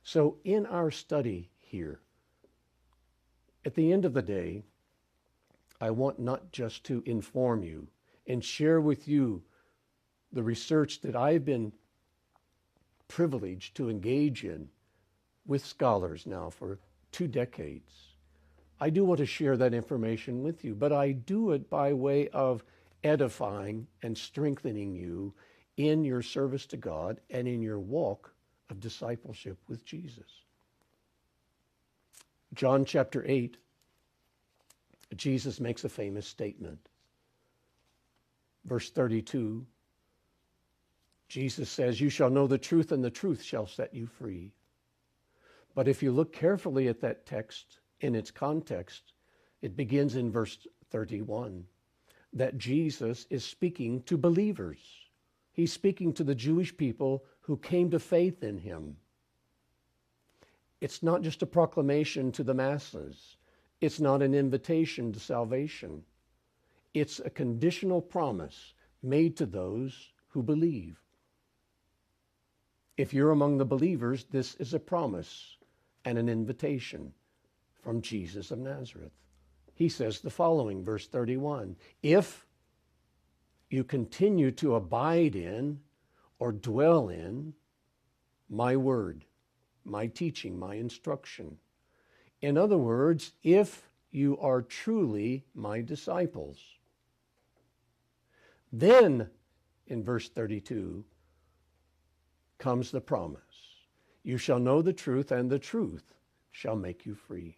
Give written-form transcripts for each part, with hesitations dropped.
So in our study here, at the end of the day, I want not just to inform you and share with you the research that I've been privileged to engage in with scholars now for 2 decades. I do want to share that information with you, but I do it by way of edifying and strengthening you in your service to God and in your walk of discipleship with Jesus. John chapter 8, Jesus makes a famous statement. Verse 32, Jesus says, "You shall know the truth, and the truth shall set you free." But if you look carefully at that text in its context, it begins in verse 31, that Jesus is speaking to believers. He's speaking to the Jewish people who came to faith in him. It's not just a proclamation to the masses. It's not an invitation to salvation. It's a conditional promise made to those who believe. If you're among the believers, this is a promise and an invitation from Jesus of Nazareth. He says the following, verse 31, "If you continue to abide in or dwell in my word, my teaching, my instruction." In other words, if you are truly my disciples. Then, in verse 32, comes the promise. "You shall know the truth, and the truth shall make you free."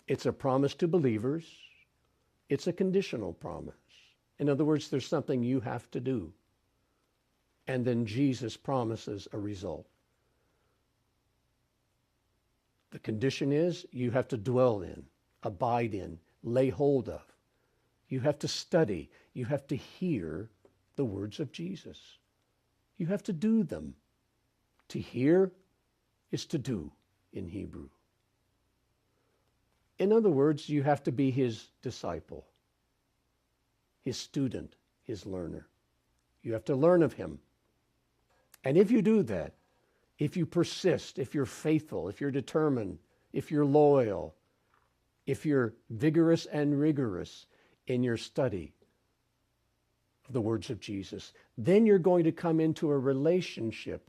It's a promise to believers. It's a conditional promise. In other words, there's something you have to do. And then Jesus promises a result. The condition is you have to dwell in, abide in, lay hold of. You have to study. You have to hear the words of Jesus. You have to do them. To hear is to do in Hebrew. In other words, you have to be his disciple, his student, his learner. You have to learn of him. And if you do that, if you persist, if you're faithful, if you're determined, if you're loyal, if you're vigorous and rigorous in your study of the words of Jesus, then you're going to come into a relationship